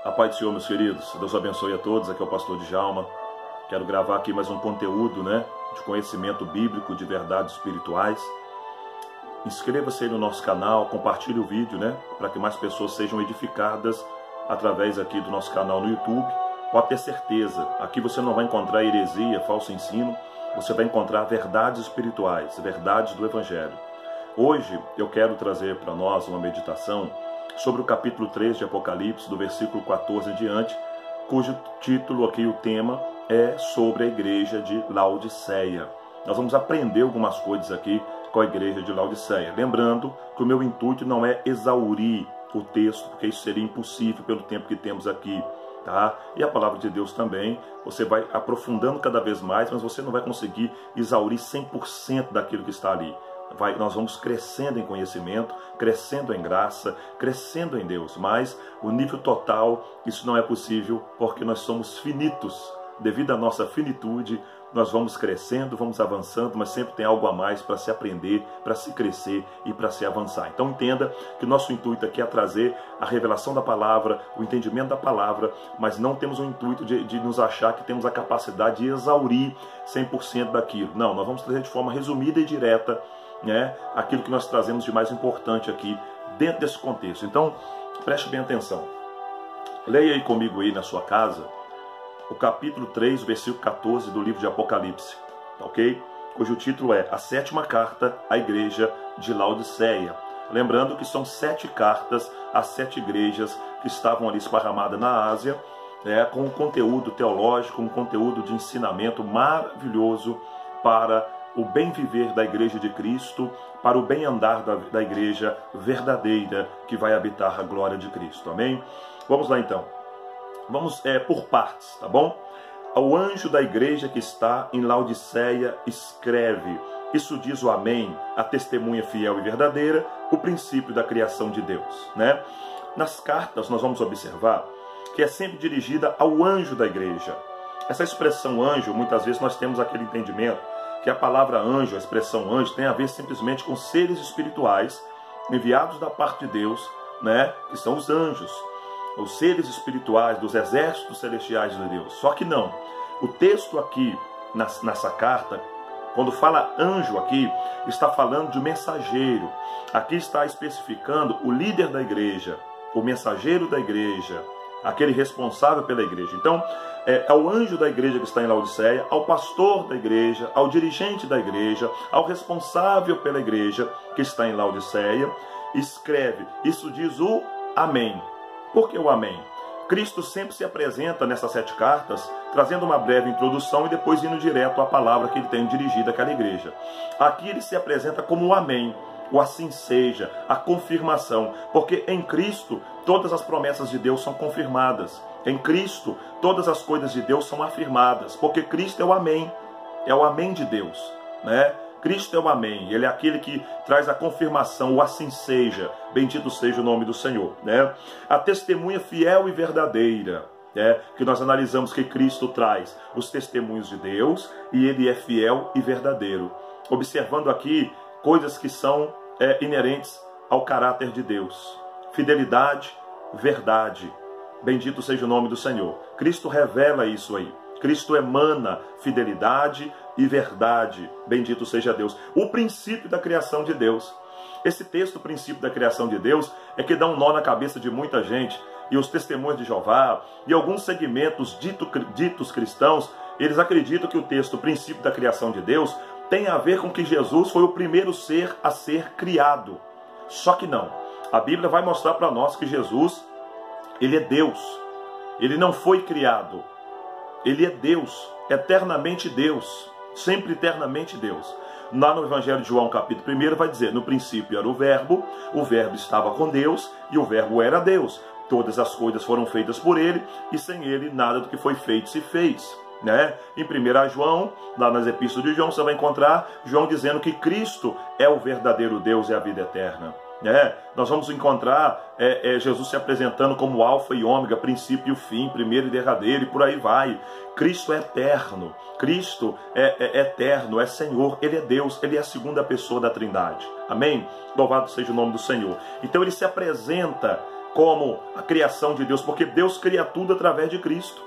A paz do Senhor, meus queridos. Deus abençoe a todos. Aqui é o pastor Djalma. Quero gravar aqui mais um conteúdo, de conhecimento bíblico, de verdades espirituais. Inscreva-se aí no nosso canal, compartilhe o vídeo, para que mais pessoas sejam edificadas através aqui do nosso canal no YouTube. Pode ter certeza, aqui você não vai encontrar heresia, falso ensino, você vai encontrar verdades espirituais, verdades do Evangelho. Hoje eu quero trazer para nós uma meditação sobre o capítulo 3 de Apocalipse, do versículo 14 em diante, cujo título aqui, o tema, é sobre a igreja de Laodiceia. Nós vamos aprender algumas coisas aqui com a igreja de Laodiceia. Lembrando que o meu intuito não é exaurir o texto, porque isso seria impossível pelo tempo que temos aqui. Tá? E a palavra de Deus também, você vai aprofundando cada vez mais, mas você não vai conseguir exaurir 100% daquilo que está ali. Nós vamos crescendo em conhecimento, crescendo em graça, crescendo em Deus, mas o nível total, isso não é possível porque nós somos finitos. Devido à nossa finitude, nós vamos crescendo, vamos avançando, mas sempre tem algo a mais para se aprender, para se crescer e para se avançar. Então entenda que o nosso intuito aqui é trazer a revelação da palavra, o entendimento da palavra, mas não temos o intuito de nos achar que temos a capacidade de exaurir 100% daquilo. Não, nós vamos trazer de forma resumida e direta aquilo que nós trazemos de mais importante aqui dentro desse contexto. Então, preste bem atenção. Leia aí comigo aí na sua casa o capítulo 3, versículo 14 do livro de Apocalipse, ok? Cujo título é A Sétima Carta à Igreja de Laodiceia. Lembrando que são 7 cartas às 7 igrejas que estavam ali esparramadas na Ásia, com um conteúdo teológico, um conteúdo de ensinamento maravilhoso para o bem viver da igreja de Cristo, para o bem andar da igreja verdadeira que vai habitar a glória de Cristo, amém? Vamos lá então, vamos por partes, tá bom? Ao anjo da igreja que está em Laodiceia escreve, isso diz o amém, a testemunha fiel e verdadeira, o princípio da criação de Deus, Nas cartas nós vamos observar que é sempre dirigida ao anjo da igreja. Essa expressão anjo, muitas vezes nós temos aquele entendimento que a palavra anjo, a expressão anjo, tem a ver simplesmente com seres espirituais enviados da parte de Deus, que são os anjos, os seres espirituais dos exércitos celestiais de Deus. Só que não. O texto aqui, nessa carta, quando fala anjo aqui, está falando de mensageiro. Aqui está especificando o líder da igreja, o mensageiro da igreja, aquele responsável pela igreja. Então, ao anjo da igreja que está em Laodiceia, ao pastor da igreja, ao dirigente da igreja, ao responsável pela igreja que está em Laodiceia, escreve, isso diz o amém. Por que o amém? Cristo sempre se apresenta nessas 7 cartas, trazendo uma breve introdução e depois indo direto à palavra que ele tem dirigido àquela igreja. Aqui ele se apresenta como o amém, o assim seja, a confirmação, porque em Cristo todas as promessas de Deus são confirmadas. Em Cristo todas as coisas de Deus são afirmadas, porque Cristo é o amém de Deus, Cristo é o amém, ele é aquele que traz a confirmação, o assim seja, bendito seja o nome do Senhor, A testemunha fiel e verdadeira, que nós analisamos que Cristo traz os testemunhos de Deus e ele é fiel e verdadeiro, observando aqui coisas que são inerentes ao caráter de Deus, fidelidade, verdade, bendito seja o nome do Senhor. Cristo revela isso aí. Cristo emana fidelidade e verdade. Bendito seja Deus. O princípio da criação de Deus. Esse texto, o princípio da criação de Deus, é que dá um nó na cabeça de muita gente. E os testemunhos de Jeová e alguns segmentos ditos cristãos, eles acreditam que o texto, o princípio da criação de Deus, tem a ver com que Jesus foi o primeiro ser a ser criado. Só que não. A Bíblia vai mostrar para nós que Jesus, ele é Deus. Ele não foi criado. Ele é Deus, eternamente Deus, sempre eternamente Deus. Lá no Evangelho de João, capítulo 1, vai dizer, no princípio era o Verbo estava com Deus e o Verbo era Deus. Todas as coisas foram feitas por ele e sem ele nada do que foi feito se fez. Em 1 João, lá nas epístolas de João, você vai encontrar João dizendo que Cristo é o verdadeiro Deus e a vida eterna. Nós vamos encontrar Jesus se apresentando como alfa e ômega, princípio e o fim, primeiro e derradeiro, e por aí vai. Cristo é eterno, Cristo é eterno, é Senhor, Ele é Deus, Ele é a segunda pessoa da Trindade. Amém? Louvado seja o nome do Senhor. Então ele se apresenta como a criação de Deus, porque Deus cria tudo através de Cristo.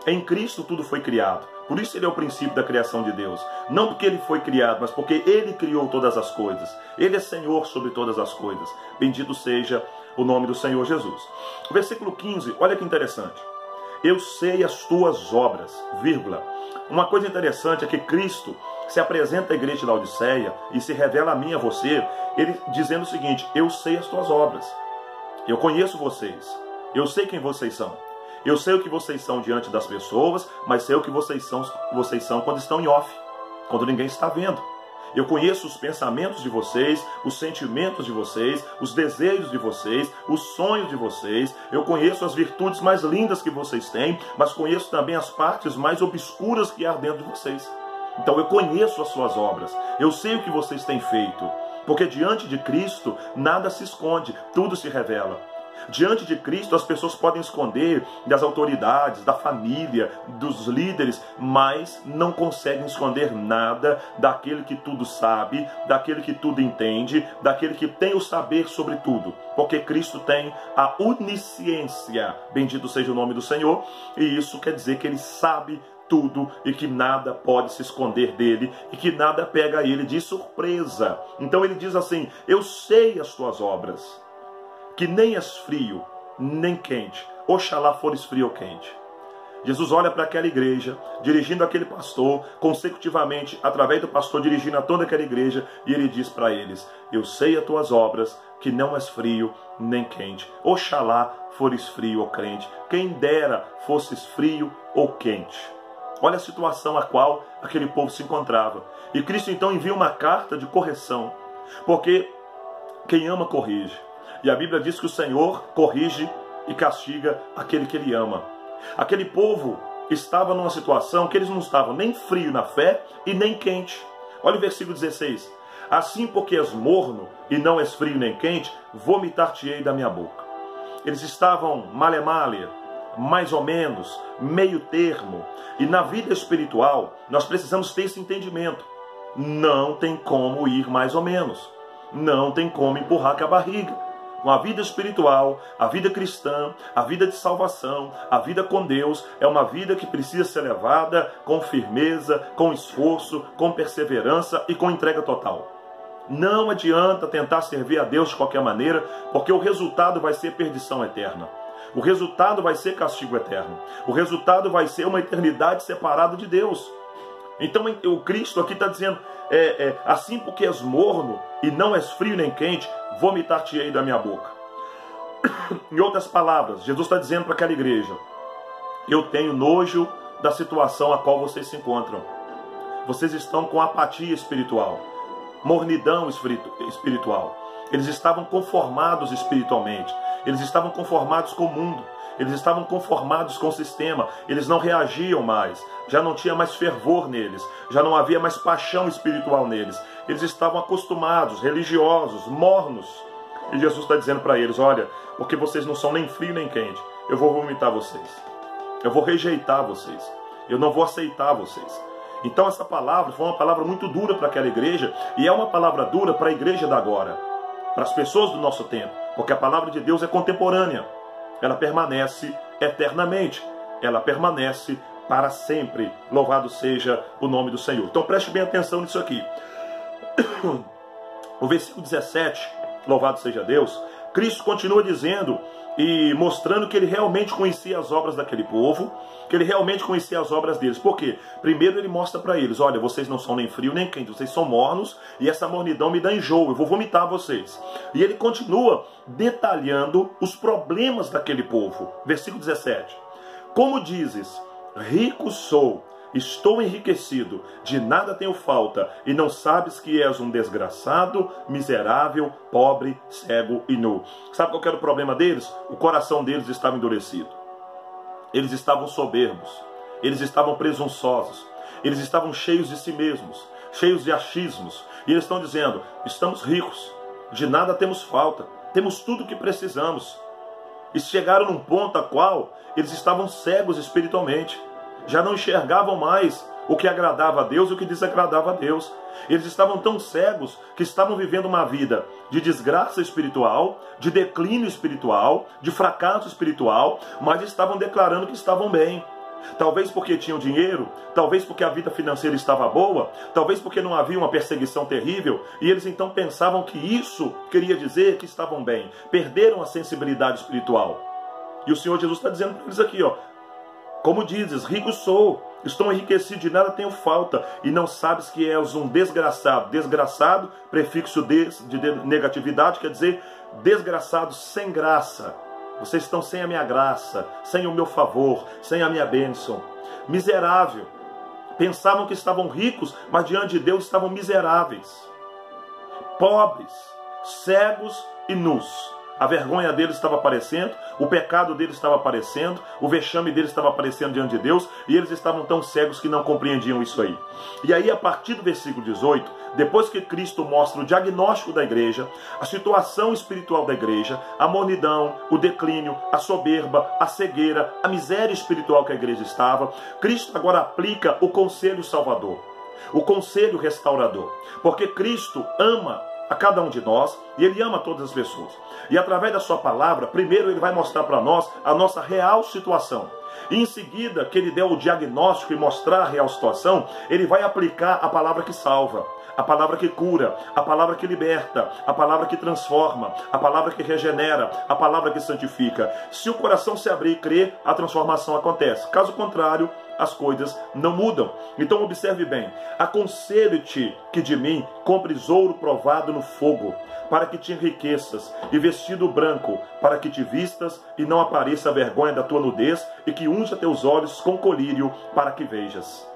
Em Cristo tudo foi criado. Por isso ele é o princípio da criação de Deus. Não porque ele foi criado, mas porque ele criou todas as coisas. Ele é Senhor sobre todas as coisas. Bendito seja o nome do Senhor Jesus. O versículo 15, olha que interessante. Eu sei as tuas obras, vírgula. Uma coisa interessante é que Cristo se apresenta à igreja de Laodiceia e se revela a mim e a você, ele dizendo o seguinte: eu sei as tuas obras. Eu conheço vocês. Eu sei quem vocês são. Eu sei o que vocês são diante das pessoas, mas sei o que vocês são quando estão em off, quando ninguém está vendo. Eu conheço os pensamentos de vocês, os sentimentos de vocês, os desejos de vocês, os sonhos de vocês. Eu conheço as virtudes mais lindas que vocês têm, mas conheço também as partes mais obscuras que há dentro de vocês. Então eu conheço as suas obras. Eu sei o que vocês têm feito. Porque diante de Cristo nada se esconde, tudo se revela. Diante de Cristo as pessoas podem esconder das autoridades, da família, dos líderes, mas não conseguem esconder nada daquele que tudo sabe, daquele que tudo entende, daquele que tem o saber sobre tudo. Porque Cristo tem a onisciência, bendito seja o nome do Senhor, e isso quer dizer que ele sabe tudo e que nada pode se esconder dele e que nada pega ele de surpresa. Então ele diz assim: eu sei as tuas obras, que nem és frio, nem quente. Oxalá fores frio ou quente. Jesus olha para aquela igreja, dirigindo aquele pastor, consecutivamente, através do pastor, dirigindo a toda aquela igreja, e ele diz para eles: eu sei as tuas obras, que não és frio, nem quente. Oxalá fores frio ou quente. Quem dera fosses frio ou quente. Olha a situação a qual aquele povo se encontrava. E Cristo então envia uma carta de correção, porque quem ama corrige. E a Bíblia diz que o Senhor corrige e castiga aquele que ele ama. Aquele povo estava numa situação que eles não estavam nem frio na fé e nem quente. Olha o versículo 16. Assim, porque és morno e não és frio nem quente, vomitar-te-ei da minha boca. Eles estavam male-male, mais ou menos, meio termo. E na vida espiritual, nós precisamos ter esse entendimento. Não tem como ir mais ou menos. Não tem como empurrar com a barriga. A vida espiritual, a vida cristã, a vida de salvação, a vida com Deus, é uma vida que precisa ser levada com firmeza, com esforço, com perseverança e com entrega total. Não adianta tentar servir a Deus de qualquer maneira, porque o resultado vai ser perdição eterna. O resultado vai ser castigo eterno. O resultado vai ser uma eternidade separada de Deus. Então o Cristo aqui está dizendo, assim porque és morno e não és frio nem quente, vomitar-te-ei da minha boca. Em outras palavras, Jesus está dizendo para aquela igreja: eu tenho nojo da situação a qual vocês se encontram. Vocês estão com apatia espiritual, mornidão espiritual. Eles estavam conformados espiritualmente. Eles estavam conformados com o mundo. Eles estavam conformados com o sistema. Eles não reagiam mais. Já não tinha mais fervor neles. Já não havia mais paixão espiritual neles. Eles estavam acostumados, religiosos, mornos. E Jesus está dizendo para eles: olha, porque vocês não são nem frio nem quente, eu vou vomitar vocês. Eu vou rejeitar vocês. Eu não vou aceitar vocês. Então essa palavra foi uma palavra muito dura para aquela igreja. E é uma palavra dura para a igreja da agora, para as pessoas do nosso tempo. Porque a palavra de Deus é contemporânea. Ela permanece eternamente. Ela permanece para sempre. Louvado seja o nome do Senhor. Então preste bem atenção nisso aqui. O versículo 17, louvado seja Deus, Cristo continua dizendo e mostrando que ele realmente conhecia as obras daquele povo, que ele realmente conhecia as obras deles. Por quê? Primeiro ele mostra para eles: olha, vocês não são nem frio nem quente, vocês são mornos e essa mornidão me dá enjoo, eu vou vomitar vocês. E ele continua detalhando os problemas daquele povo. Versículo 17. Como dizes, rico sou, estou enriquecido, de nada tenho falta, e não sabes que és um desgraçado, miserável, pobre, cego e nu. Sabe qual era o problema deles? O coração deles estava endurecido. Eles estavam soberbos, eles estavam presunçosos, eles estavam cheios de si mesmos, cheios de achismos. E eles estão dizendo: estamos ricos, de nada temos falta, temos tudo o que precisamos. E chegaram num ponto a qual eles estavam cegos espiritualmente. Já não enxergavam mais o que agradava a Deus e o que desagradava a Deus. Eles estavam tão cegos que estavam vivendo uma vida de desgraça espiritual, de declínio espiritual, de fracasso espiritual, mas estavam declarando que estavam bem. Talvez porque tinham dinheiro, talvez porque a vida financeira estava boa, talvez porque não havia uma perseguição terrível, e eles então pensavam que isso queria dizer que estavam bem. Perderam a sensibilidade espiritual. E o Senhor Jesus está dizendo para eles aqui, ó, como dizes, rico sou, estou enriquecido, de nada tenho falta, e não sabes que és um desgraçado. Desgraçado, prefixo de negatividade, quer dizer desgraçado, sem graça. Vocês estão sem a minha graça, sem o meu favor, sem a minha bênção. Miserável. Pensavam que estavam ricos, mas diante de Deus estavam miseráveis. Pobres, cegos e nus. A vergonha deles estava aparecendo, o pecado deles estava aparecendo, o vexame deles estava aparecendo diante de Deus, e eles estavam tão cegos que não compreendiam isso aí. E aí, a partir do versículo 18, depois que Cristo mostra o diagnóstico da igreja, a situação espiritual da igreja, a mornidão, o declínio, a soberba, a cegueira, a miséria espiritual que a igreja estava, Cristo agora aplica o conselho salvador, o conselho restaurador, porque Cristo ama a cada um de nós, e Ele ama todas as pessoas. E através da sua palavra, primeiro Ele vai mostrar para nós a nossa real situação. E em seguida, que Ele der o diagnóstico e mostrar a real situação, Ele vai aplicar a palavra que salva, a palavra que cura, a palavra que liberta, a palavra que transforma, a palavra que regenera, a palavra que santifica. Se o coração se abrir e crer, a transformação acontece. Caso contrário, as coisas não mudam. Então observe bem, aconselho-te que de mim compres ouro provado no fogo, para que te enriqueças, e vestido branco, para que te vistas e não apareça a vergonha da tua nudez, e que unja teus olhos com colírio, para que vejas.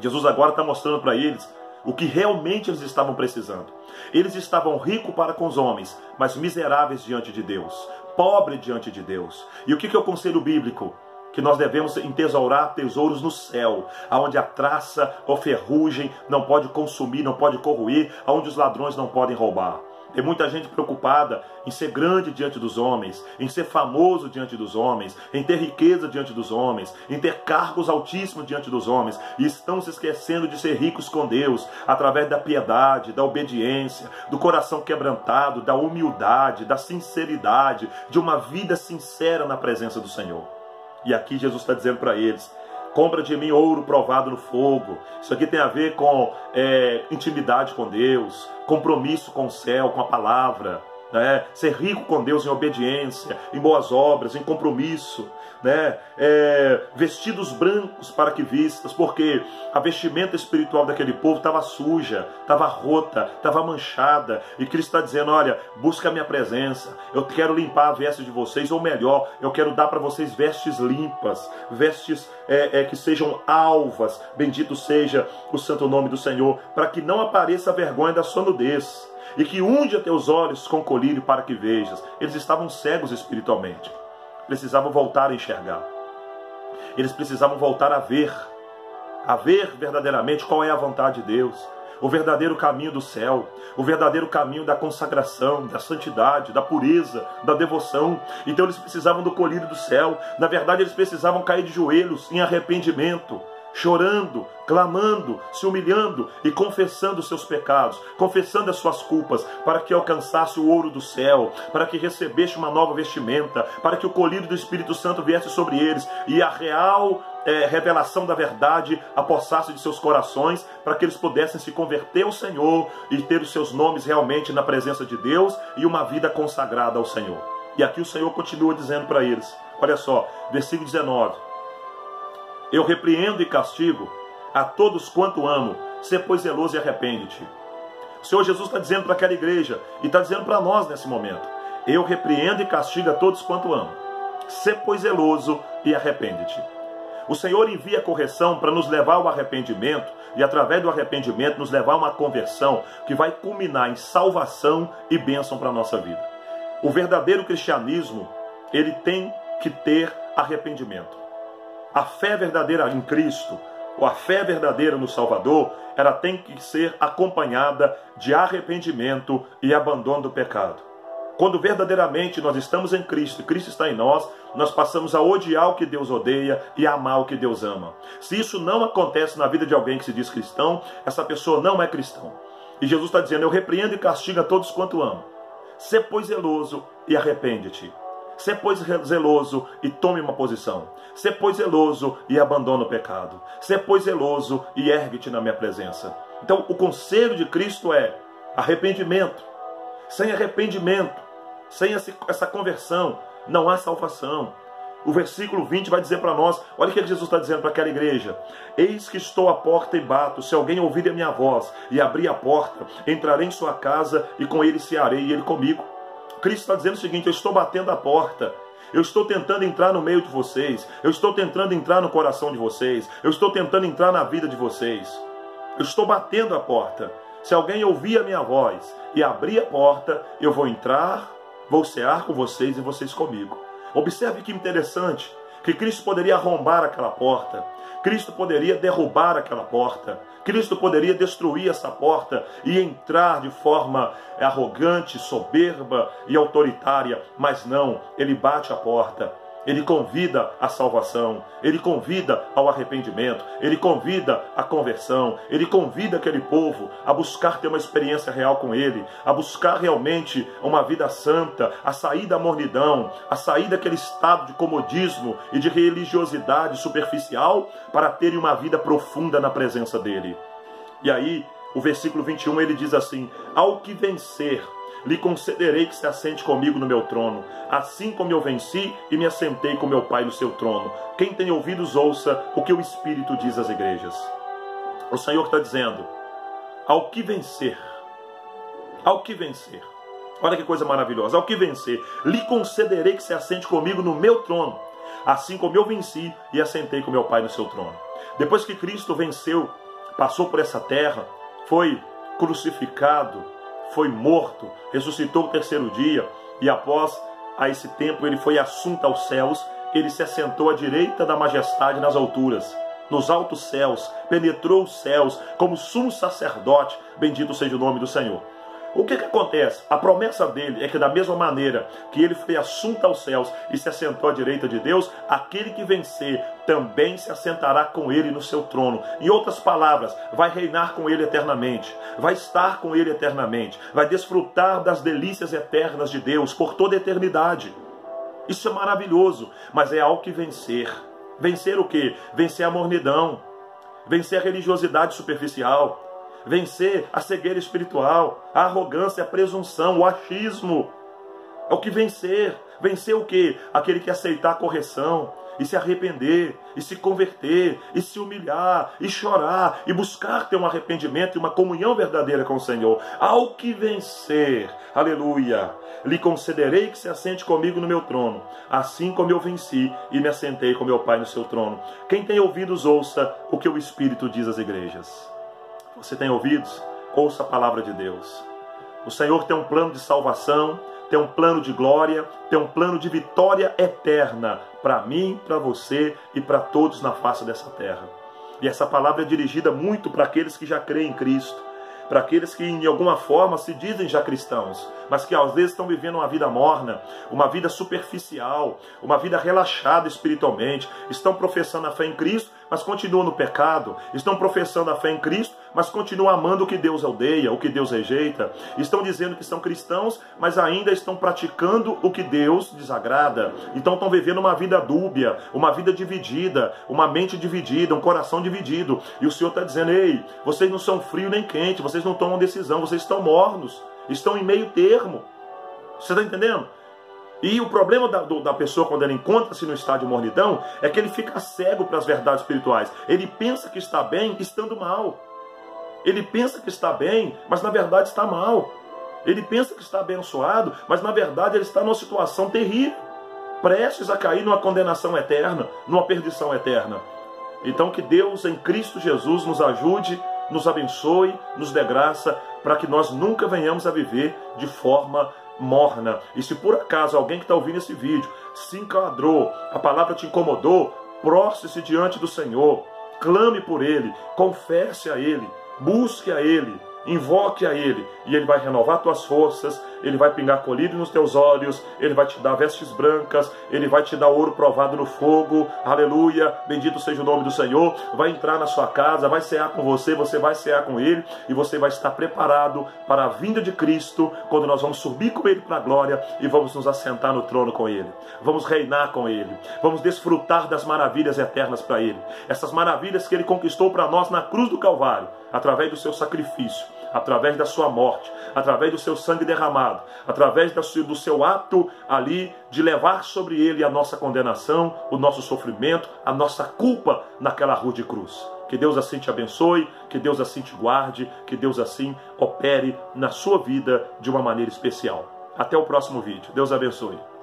Jesus agora está mostrando para eles o que realmente eles estavam precisando. Eles estavam ricos para com os homens, mas miseráveis diante de Deus, pobres diante de Deus. E o que é o conselho bíblico? Que nós devemos entesourar tesouros no céu, aonde a traça ou ferrugem não pode consumir, não pode corroer, aonde os ladrões não podem roubar. Tem muita gente preocupada em ser grande diante dos homens, em ser famoso diante dos homens, em ter riqueza diante dos homens, em ter cargos altíssimos diante dos homens, e estão se esquecendo de ser ricos com Deus, através da piedade, da obediência, do coração quebrantado, da humildade, da sinceridade, de uma vida sincera na presença do Senhor. E aqui Jesus está dizendo para eles, compra de mim ouro provado no fogo. Isso aqui tem a ver com intimidade com Deus, compromisso com o céu, com a palavra, né? Ser rico com Deus em obediência, em boas obras, em compromisso, né? Vestidos brancos para que vistas, porque a vestimenta espiritual daquele povo estava suja, estava rota, estava manchada, e Cristo está dizendo, olha, busca a minha presença, eu quero limpar a veste de vocês, ou melhor, eu quero dar para vocês vestes limpas, vestes que sejam alvas, bendito seja o santo nome do Senhor, para que não apareça a vergonha da sua nudez, e que unja teus olhos com colírio para que vejas. Eles estavam cegos espiritualmente, precisavam voltar a enxergar, eles precisavam voltar a ver verdadeiramente qual é a vontade de Deus, o verdadeiro caminho do céu, o verdadeiro caminho da consagração, da santidade, da pureza, da devoção. Então eles precisavam do colírio do céu. Na verdade, eles precisavam cair de joelhos em arrependimento, chorando, clamando, se humilhando e confessando os seus pecados, confessando as suas culpas, para que alcançasse o ouro do céu, para que recebesse uma nova vestimenta, para que o colírio do Espírito Santo viesse sobre eles e a real revelação da verdade apossasse de seus corações, para que eles pudessem se converter ao Senhor e ter os seus nomes realmente na presença de Deus e uma vida consagrada ao Senhor. E aqui o Senhor continua dizendo para eles, olha só, versículo 19, eu repreendo e castigo a todos quanto amo, sê pois zeloso e arrepende-te. O Senhor Jesus está dizendo para aquela igreja, e está dizendo para nós nesse momento, eu repreendo e castigo a todos quanto amo, sê pois zeloso e arrepende-te. O Senhor envia a correção para nos levar ao arrependimento, e através do arrependimento nos levar a uma conversão que vai culminar em salvação e bênção para a nossa vida. O verdadeiro cristianismo, ele tem que ter arrependimento. A fé verdadeira em Cristo, ou a fé verdadeira no Salvador, ela tem que ser acompanhada de arrependimento e abandono do pecado. Quando verdadeiramente nós estamos em Cristo e Cristo está em nós nós passamos a odiar o que Deus odeia e a amar o que Deus ama. Se isso não acontece na vida de alguém que se diz cristão, essa pessoa não é cristão. E Jesus está dizendo, eu repreendo e castigo a todos quanto amo. Sê, pois, zeloso e arrepende-te. Sê, pois, zeloso e tome uma posição. Sê, pois, zeloso e abandona o pecado. Sê, pois, zeloso e ergue-te na minha presença. Então, o conselho de Cristo é arrependimento. Sem arrependimento, sem essa conversão, não há salvação. O versículo 20 vai dizer para nós, olha o que Jesus está dizendo para aquela igreja. Eis que estou à porta e bato, se alguém ouvir a minha voz e abrir a porta, entrarei em sua casa e com ele cearei e ele comigo. Cristo está dizendo o seguinte, eu estou batendo a porta. Eu estou tentando entrar no meio de vocês. Eu estou tentando entrar no coração de vocês. Eu estou tentando entrar na vida de vocês. Eu estou batendo a porta. Se alguém ouvir a minha voz e abrir a porta, eu vou entrar, vou cear com vocês e vocês comigo. Observe que interessante, que Cristo poderia arrombar aquela porta, Cristo poderia derrubar aquela porta, Cristo poderia destruir essa porta e entrar de forma arrogante, soberba e autoritária, mas não, ele bate a porta. Ele convida à salvação, ele convida ao arrependimento, ele convida à conversão, ele convida aquele povo a buscar ter uma experiência real com ele, a buscar realmente uma vida santa, a sair da mornidão, a sair daquele estado de comodismo e de religiosidade superficial para terem uma vida profunda na presença dele. E aí, o versículo 21, ele diz assim, ao que vencer, lhe concederei que se assente comigo no meu trono, assim como eu venci e me assentei com meu Pai no seu trono. Quem tem ouvidos, ouça o que o Espírito diz às igrejas. O Senhor está dizendo, ao que vencer, olha que coisa maravilhosa, ao que vencer, lhe concederei que se assente comigo no meu trono, assim como eu venci e assentei com meu Pai no seu trono. Depois que Cristo venceu, passou por essa terra, foi crucificado, foi morto, ressuscitou no terceiro dia, e após a esse tempo ele foi assunto aos céus, ele se assentou à direita da majestade nas alturas, nos altos céus, penetrou os céus como sumo sacerdote, bendito seja o nome do Senhor. O que acontece? A promessa dele é que da mesma maneira que ele foi assunto aos céus e se assentou à direita de Deus, aquele que vencer também se assentará com ele no seu trono. Em outras palavras, vai reinar com ele eternamente, vai estar com ele eternamente, vai desfrutar das delícias eternas de Deus por toda a eternidade. Isso é maravilhoso, mas é ao que vencer. Vencer o quê? Vencer a mornidão, vencer a religiosidade superficial, vencer a cegueira espiritual, a arrogância, a presunção, o achismo. É o que vencer. Vencer o quê? Aquele que aceitar a correção, e se arrepender, e se converter, e se humilhar, e chorar, e buscar ter um arrependimento e uma comunhão verdadeira com o Senhor. Ao que vencer, aleluia, lhe concederei que se assente comigo no meu trono, assim como eu venci e me assentei com meu Pai no seu trono. Quem tem ouvidos, ouça o que o Espírito diz às igrejas. Você tem ouvidos? Ouça a palavra de Deus. O Senhor tem um plano de salvação, tem um plano de glória, tem um plano de vitória eterna para mim, para você e para todos na face dessa terra. E essa palavra é dirigida muito para aqueles que já creem em Cristo, para aqueles que de alguma forma se dizem já cristãos, mas que às vezes estão vivendo uma vida morna, uma vida superficial, uma vida relaxada espiritualmente, estão professando a fé em Cristo, mas continuam no pecado, estão professando a fé em Cristo, mas continuam amando o que Deus odeia, o que Deus rejeita, estão dizendo que são cristãos, mas ainda estão praticando o que Deus desagrada, então estão vivendo uma vida dúbia, uma vida dividida, uma mente dividida, um coração dividido, e o Senhor está dizendo, ei, vocês não são frio nem quente, vocês não tomam decisão, vocês estão mornos, estão em meio termo, você está entendendo? E o problema da pessoa quando ela encontra-se no estado de mornidão é que ele fica cego para as verdades espirituais. Ele pensa que está bem, estando mal. Ele pensa que está bem, mas na verdade está mal. Ele pensa que está abençoado, mas na verdade ele está numa situação terrível, prestes a cair numa condenação eterna, numa perdição eterna. Então que Deus em Cristo Jesus nos ajude, nos abençoe, nos dê graça, para que nós nunca venhamos a viver de forma morna. E se por acaso alguém que está ouvindo esse vídeo se enquadrou, a palavra te incomodou, prostre-se diante do Senhor, clame por Ele, confesse a Ele, busque a Ele, invoque a Ele, e Ele vai renovar tuas forças, Ele vai pingar colírio nos teus olhos, Ele vai te dar vestes brancas, Ele vai te dar ouro provado no fogo, aleluia, bendito seja o nome do Senhor, vai entrar na sua casa, vai cear com você, você vai cear com Ele, e você vai estar preparado para a vinda de Cristo, quando nós vamos subir com Ele para a glória, e vamos nos assentar no trono com Ele, vamos reinar com Ele, vamos desfrutar das maravilhas eternas para Ele, essas maravilhas que Ele conquistou para nós na cruz do Calvário, através do seu sacrifício, através da sua morte, através do seu sangue derramado, através do seu ato ali de levar sobre Ele a nossa condenação, o nosso sofrimento, a nossa culpa naquela rude cruz. Que Deus assim te abençoe, que Deus assim te guarde, que Deus assim opere na sua vida de uma maneira especial. Até o próximo vídeo. Deus abençoe.